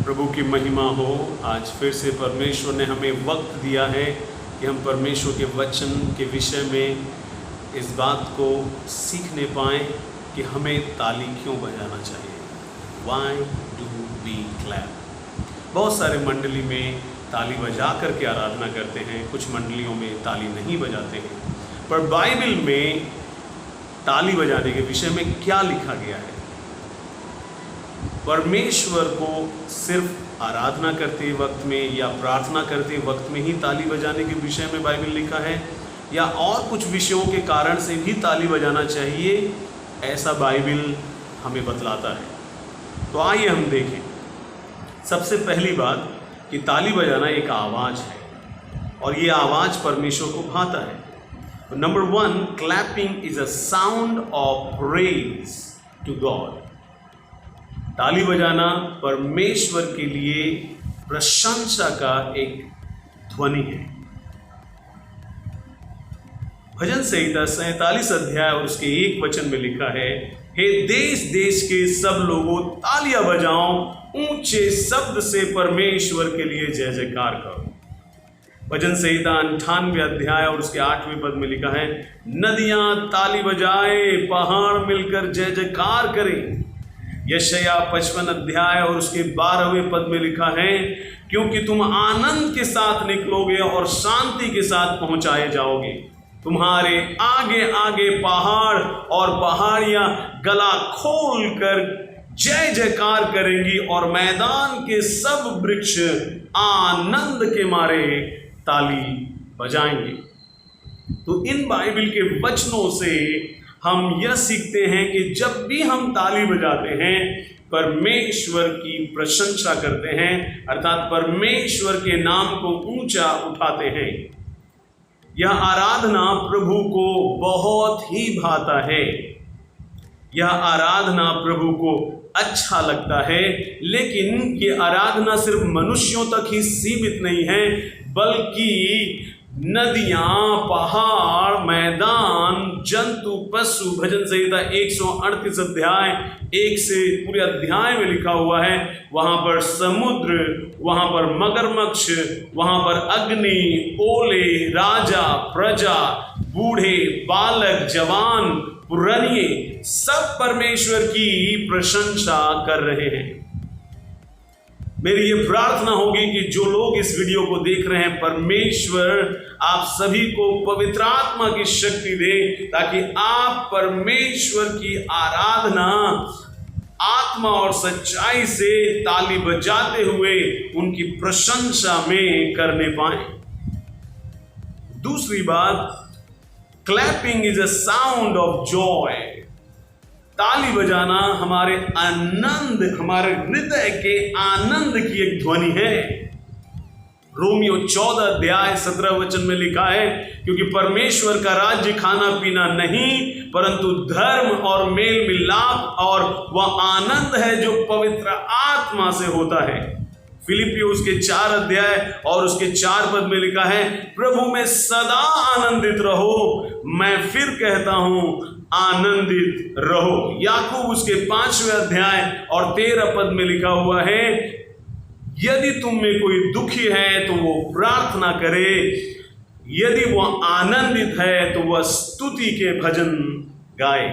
प्रभु की महिमा हो। आज फिर से परमेश्वर ने हमें वक्त दिया है कि हम परमेश्वर के वचन के विषय में इस बात को सीखने पाएँ कि हमें ताली क्यों बजाना चाहिए। Why do we clap? बहुत सारे मंडली में ताली बजा करके आराधना करते हैं, कुछ मंडलियों में ताली नहीं बजाते हैं। पर बाइबल में ताली बजाने के विषय में क्या लिखा गया है? परमेश्वर को सिर्फ आराधना करते वक्त में या प्रार्थना करते वक्त में ही ताली बजाने के विषय में बाइबल लिखा है, या और कुछ विषयों के कारण से भी ताली बजाना चाहिए, ऐसा बाइबल हमें बतलाता है। तो आइए हम देखें। सबसे पहली बात कि ताली बजाना एक आवाज़ है और ये आवाज़ परमेश्वर को भाता है। Number 1, clapping is a sound of praise to God. ताली बजाना परमेश्वर के लिए प्रशंसा का एक ध्वनि है। भजन संहिता 47 अध्याय और उसके 1 वचन में लिखा है, हे देश देश के सब लोगों तालियां बजाओ, ऊंचे शब्द से परमेश्वर के लिए जय जयकार करो। भजन संहिता 98 अध्याय और उसके 8वें पद में लिखा है, नदियां ताली बजाए, पहाड़ मिलकर जय जयकार करें। यशायाह 55 अध्याय और उसके 12वें पद में लिखा है, क्योंकि तुम आनंद के साथ निकलोगे और शांति के साथ पहुंचाए जाओगे। तुम्हारे आगे आगे पहाड़ और पहाड़ियां गला खोल कर जय जयकार करेंगी और मैदान के सब वृक्ष आनंद के मारे ताली बजाएंगे। तो इन बाइबल के वचनों से हम यह सीखते हैं कि जब भी हम ताली बजाते हैं, परमेश्वर की प्रशंसा करते हैं, अर्थात परमेश्वर के नाम को ऊंचा उठाते हैं। यह आराधना प्रभु को बहुत ही भाता है। यह आराधना प्रभु को अच्छा लगता है। लेकिन ये आराधना सिर्फ मनुष्यों तक ही सीमित नहीं है, बल्कि नदियां, पहाड़, मैदान, जंतु, पशु, भजन संहिता 138 अध्याय 1 से पूरे अध्याय में लिखा हुआ है, वहां पर समुद्र, वहां पर मगरमच्छ, वहां पर अग्नि, ओले, राजा, प्रजा, बूढ़े, बालक, जवान, पुरनिये, सब परमेश्वर की प्रशंसा कर रहे हैं। मेरी ये प्रार्थना होगी कि जो लोग इस वीडियो को देख रहे हैं, परमेश्वर आप सभी को पवित्र आत्मा की शक्ति दे, ताकि आप परमेश्वर की आराधना आत्मा और सच्चाई से ताली बजाते हुए उनकी प्रशंसा में करने पाएं। दूसरी बात, clapping is a sound of Joy. ताली बजाना हमारे आनंद, हमारे हृदय के आनंद की एक ध्वनि है। रोमियो 14 अध्याय 17 वचन में लिखा है, क्योंकि परमेश्वर का राज्य खाना पीना नहीं, परंतु धर्म और मेल मिलाप और वह आनंद है जो पवित्र आत्मा से होता है। फिलिपियों उसके 4 अध्याय और उसके 4 पद में लिखा है, प्रभु में सदा आनंदित रहो। मैं फिर कहता हूं, आनंदित रहो। याकूब उसके 5वें अध्याय और 13 पद में लिखा हुआ है, यदि तुम में कोई दुखी है तो वो प्रार्थना करे, यदि वह आनंदित है तो वह स्तुति के भजन गाए।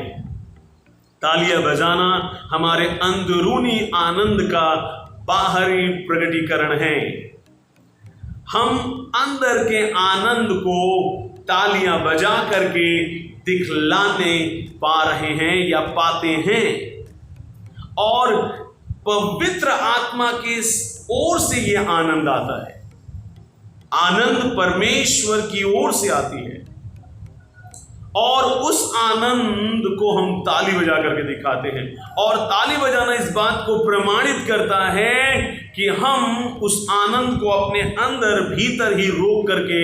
तालियां बजाना हमारे अंदरूनी आनंद का बाहरी प्रकटीकरण है। हम अंदर के आनंद को तालियां बजा करके दिखलाने पा रहे हैं या पाते हैं, और पवित्र आत्मा की ओर से यह आनंद आता है। आनंद परमेश्वर की ओर से आती है और उस आनंद को हम ताली बजा करके दिखाते हैं। और ताली बजाना इस बात को प्रमाणित करता है कि हम उस आनंद को अपने अंदर भीतर ही रोक करके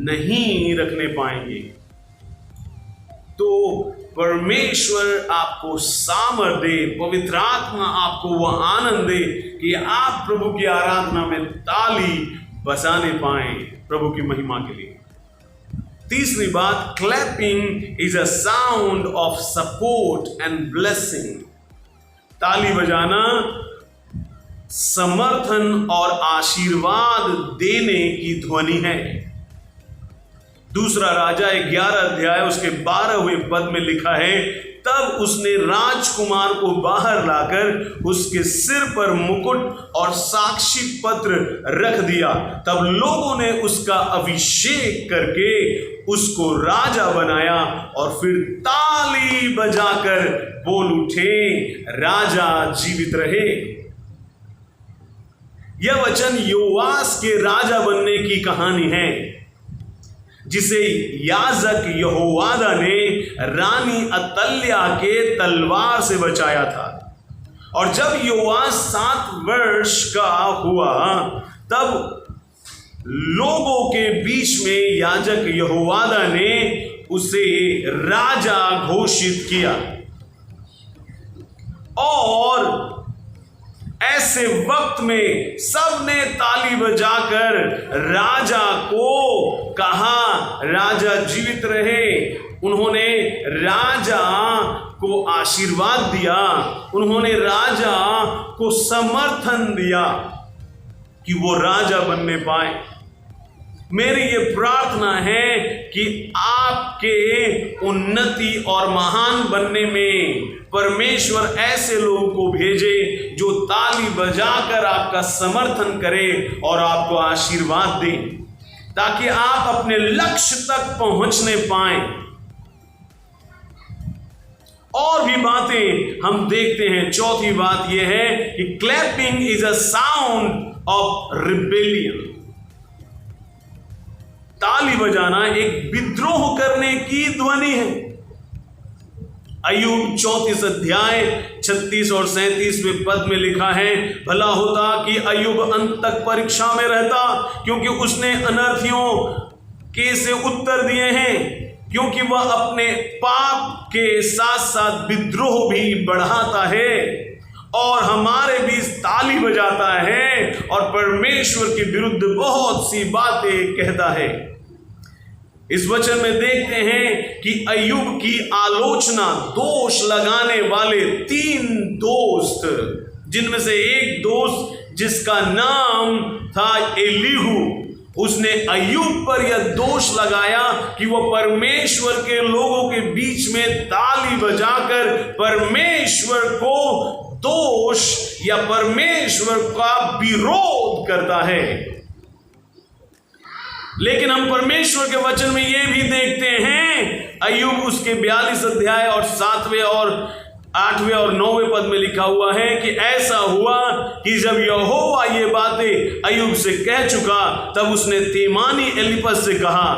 नहीं रखने पाएंगे। तो परमेश्वर आपको सामर्थ्य दे, पवित्र आत्मा आपको वह आनंद दे कि आप प्रभु की आराधना में ताली बजाने पाएं प्रभु की महिमा के लिए। तीसरी बात, clapping is a sound of support and blessing. ताली बजाना समर्थन और आशीर्वाद देने की ध्वनि है। दूसरा राजा 11 अध्याय उसके 12वें पद में लिखा है, तब उसने राजकुमार को बाहर लाकर उसके सिर पर मुकुट और साक्षी पत्र रख दिया। तब लोगों ने उसका अभिषेक करके उसको राजा बनाया और फिर ताली बजाकर बोल उठे, राजा जीवित रहे। यह वचन योआस के राजा बनने की कहानी है, जिसे याजक यहोवादा ने रानी अतल्या के तलवार से बचाया था। और जब योआस 7 वर्ष का हुआ, तब लोगों के बीच में याजक यहोवादा ने उसे राजा घोषित किया। और ऐसे वक्त में सबने ताली बजाकर राजा को कहा, राजा जीवित रहे। उन्होंने राजा को आशीर्वाद दिया, उन्होंने राजा को समर्थन दिया कि वो राजा बनने पाए। मेरी ये प्रार्थना है कि आपके उन्नति और महान बनने में परमेश्वर ऐसे लोगों को भेजे जो ताली बजाकर आपका समर्थन करें और आपको आशीर्वाद दें, ताकि आप अपने लक्ष्य तक पहुंचने पाएं। और भी बातें हम देखते हैं। चौथी बात यह है कि clapping is a sound of rebellion. ताली बजाना एक विद्रोह करने की ध्वनि है। अय्यूब 34 अध्याय 36 और 37वें पद में लिखा है, भला होता कि अय्यूब अंत तक परीक्षा में रहता, क्योंकि उसने अनर्थियों के से उत्तर दिए हैं, क्योंकि वह अपने पाप के साथ साथ विद्रोह भी बढ़ाता है और हमारे बीच ताली बजाता है और परमेश्वर के विरुद्ध बहुत सी बातें कहता है। इस वचन में देखते हैं कि अय्यूब की आलोचना दोष लगाने वाले 3 दोस्त, जिनमें से एक दोस्त जिसका नाम था एलीहू, उसने अय्यूब पर यह दोष लगाया कि वह परमेश्वर के लोगों के बीच में ताली बजाकर परमेश्वर को दोष या परमेश्वर का विरोध करता है। लेकिन हम परमेश्वर के वचन में यह भी देखते हैं, अय्यूब उसके 42 अध्याय और 7वें और 8वें और 9वें पद में लिखा हुआ है कि ऐसा हुआ कि जब यहोवा ये बातें अय्यूब से कह चुका, तब उसने तेमानी एलीपज से कहा,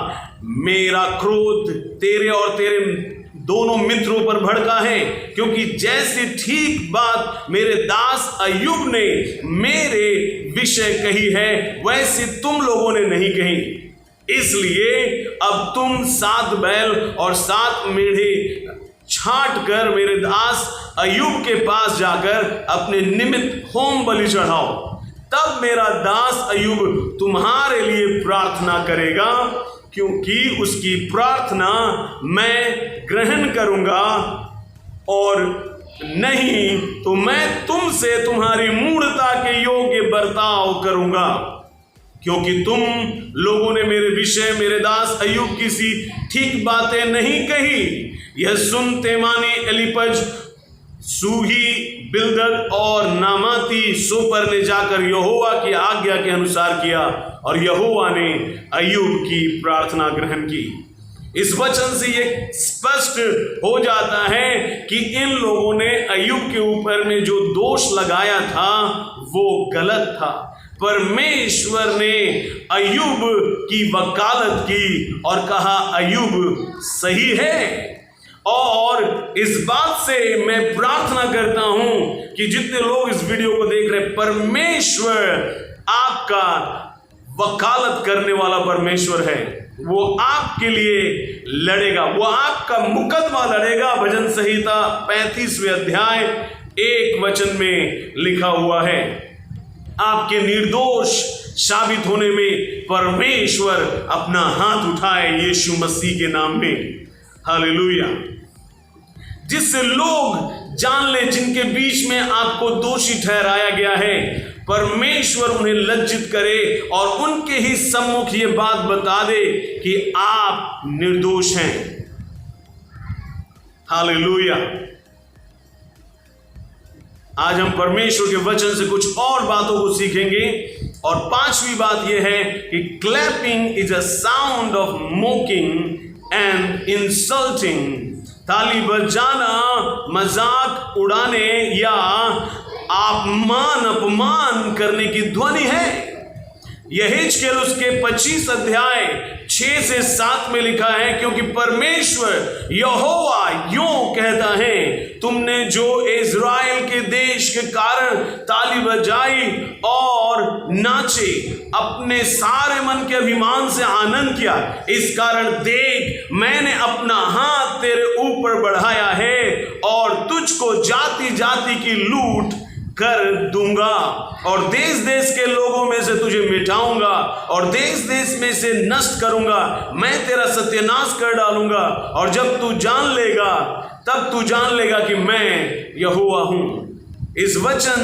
मेरा क्रोध तेरे और तेरे दोनों मित्रों पर भड़का है, क्योंकि जैसी ठीक बात मेरे दास अय्यूब ने मेरे विषय कही है, वैसे तुम लोगों ने नहीं कही। इसलिए अब तुम 7 बैल और 7 मेढ़े छांट कर मेरे दास अय्यूब के पास जाकर अपने निमित्त होम बलि चढ़ाओ। तब मेरा दास अय्यूब तुम्हारे लिए प्रार्थना करेगा, क्योंकि उसकी प्रार्थना मैं ग्रहण करूंगा, और नहीं तो मैं तुमसे तुम्हारी मूढ़ता के योग्य बर्ताव करूंगा, क्योंकि तुम लोगों ने मेरे विषय मेरे दास अय्यूब की सी ठीक बातें नहीं कही। यह सुन तेमानी एलीपज, सूही, बिल्दद और नामाती सोपर ने जाकर यहोवा की आज्ञा के अनुसार किया, और यहोवा ने अय्यूब की प्रार्थना ग्रहण की। इस वचन से यह स्पष्ट हो जाता है कि इन लोगों ने अय्यूब के ऊपर में जो दोष लगाया था वो गलत था। परमेश्वर ने अय्यूब की वकालत की और कहा अय्यूब सही है। और इस बात से मैं प्रार्थना करता हूं कि जितने लोग इस वीडियो को देख रहे हैं, परमेश्वर आपका वकालत करने वाला परमेश्वर है। वो आपके लिए लड़ेगा, वो आपका मुकदमा लड़ेगा। भजन संहिता 35वें अध्याय 1 वचन में लिखा हुआ है, आपके निर्दोष साबित होने में परमेश्वर अपना हाथ उठाए यीशु मसीह के नाम में। हालेलुया। जिससे लोग जान ले, जिनके बीच में आपको दोषी ठहराया गया है, परमेश्वर उन्हें लज्जित करे और उनके ही सम्मुख ये बात बता दे कि आप निर्दोष हैं। हालेलुया। आज हम परमेश्वर के वचन से कुछ और बातों को सीखेंगे और पांचवी बात यह है कि clapping is a sound of mocking and insulting. ताली बजाना मजाक उड़ाने या अपमान करने की ध्वनि है। यहेजकेल उसके 25 अध्याय 6 से 7 में लिखा है, क्योंकि परमेश्वर यहोवा यूं कहता है, तुमने जो इज़राइल के देश के कारण ताली बजाई और नाचे, अपने सारे मन के अभिमान से आनंद किया, इस कारण देख मैंने अपना हाथ तेरे ऊपर बढ़ाया है और तुझको जाति जाति की लूट कर दूंगा और देश देश के लोगों में से तुझे मिटाऊंगा और देश देश में से नष्ट करूंगा। मैं तेरा सत्यानाश कर डालूंगा और जब तू जान लेगा तब तू जान लेगा कि मैं यहोवा हूं। इस वचन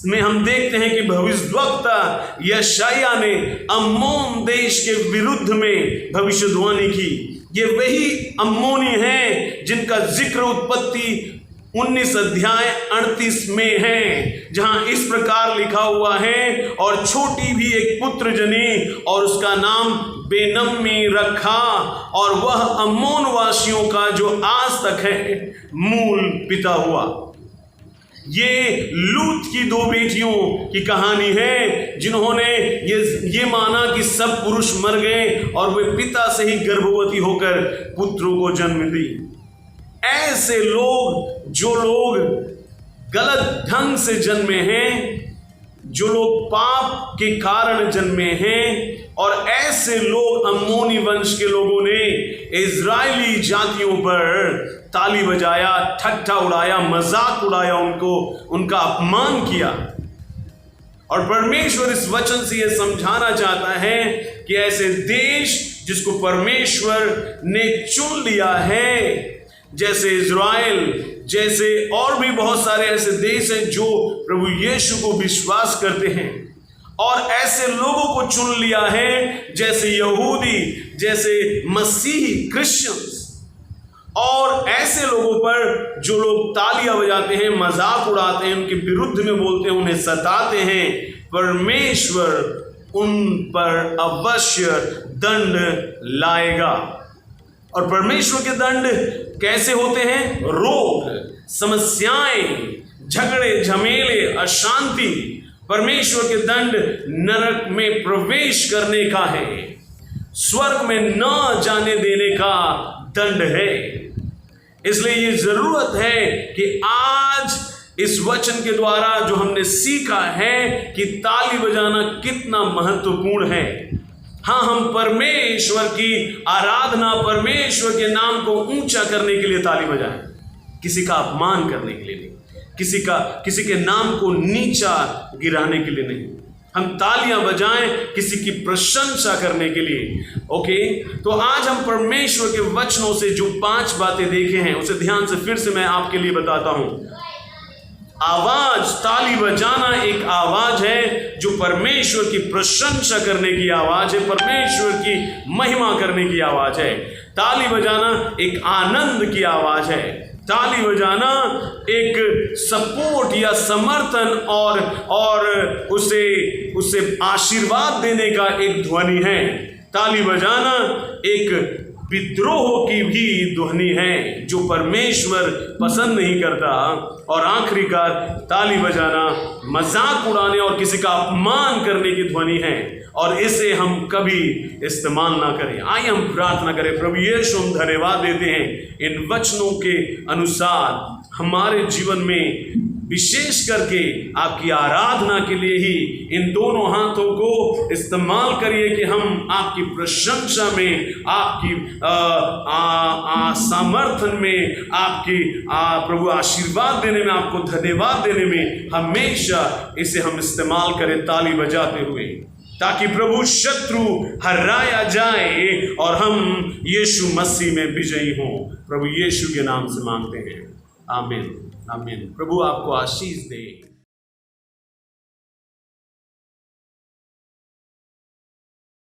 में हम देखते हैं कि भविष्यद्वक्ता यशायाह ने अम्मोन देश के विरुद्ध में भविष्यवाणी की। ये वही अम्मोनी हैं जिनका जिक्र उत्पत्ति 19 अध्याय 38 में है, जहां इस प्रकार लिखा हुआ है, और छोटी भी एक पुत्र जनी और उसका नाम बेनम्मी रखा, और वह अम्मोन वासियों का जो आज तक है मूल पिता हुआ। ये लूत की 2 बेटियों की कहानी है जिन्होंने ये माना कि सब पुरुष मर गए और वे पिता से ही गर्भवती होकर पुत्रों को जन्म दी। ऐसे लोग, जो लोग गलत ढंग से जन्मे हैं, जो लोग पाप के कारण जन्मे हैं, और ऐसे लोग अम्मोनी वंश के लोगों ने इजरायली जातियों पर ताली बजाया, ठट्ठा उड़ाया, मजाक उड़ाया, उनका अपमान किया। और परमेश्वर इस वचन से यह समझाना चाहता है कि ऐसे देश जिसको परमेश्वर ने चुन लिया है, जैसे इज़राइल, जैसे और भी बहुत सारे ऐसे देश हैं जो प्रभु यीशु को विश्वास करते हैं, और ऐसे लोगों को चुन लिया है जैसे यहूदी, जैसे मसीही क्रिश्चियंस, और ऐसे लोगों पर जो लोग तालियां बजाते हैं, मजाक उड़ाते हैं, उनके विरुद्ध में बोलते हैं, उन्हें सताते हैं, परमेश्वर उन पर अवश्य दंड लाएगा। और परमेश्वर के दंड कैसे होते हैं? रोग, समस्याएं, झगड़े, झमेले, अशांति। परमेश्वर के दंड नरक में प्रवेश करने का है, स्वर्ग में न जाने देने का दंड है। इसलिए ये जरूरत है कि आज इस वचन के द्वारा जो हमने सीखा है कि ताली बजाना कितना महत्वपूर्ण है। हाँ, हम परमेश्वर की आराधना, परमेश्वर के नाम को ऊंचा करने के लिए ताली बजाएं, किसी का अपमान करने के लिए नहीं, किसी के नाम को नीचा गिराने के लिए नहीं। हम तालियां बजाएं किसी की प्रशंसा करने के लिए। ओके, तो आज हम परमेश्वर के वचनों से जो 5 बातें देखे हैं उसे ध्यान से फिर से मैं आपके लिए बताता हूं। आवाज, ताली बजाना एक आवाज है जो परमेश्वर की प्रशंसा करने की आवाज है, परमेश्वर की महिमा करने की आवाज है। ताली बजाना एक आनंद की आवाज है। ताली बजाना एक सपोर्ट या समर्थन और उसे आशीर्वाद देने का एक ध्वनि है। ताली बजाना एक विद्रोह की भी ध्वनि है जो परमेश्वर पसंद नहीं करता। और आखिरकार ताली बजाना मजाक उड़ाने और किसी का अपमान करने की ध्वनि है, और इसे हम कभी इस्तेमाल ना करें। आइए हम प्रार्थना करें। प्रभु यीशु, हम धन्यवाद देते हैं इन वचनों के अनुसार हमारे जीवन में विशेष करके आपकी आराधना के लिए ही इन दोनों हाथों को इस्तेमाल करिए कि हम आपकी प्रशंसा में, आपकी समर्थन में, आपकी प्रभु आशीर्वाद देने में, आपको धन्यवाद देने में हमेशा इसे हम इस्तेमाल करें ताली बजाते हुए, ताकि प्रभु शत्रु हराया जाए और हम यीशु मसीह में विजयी हों। प्रभु यीशु के नाम से मांगते हैं, आमीन आमीन। प्रभु आपको आशीष दे।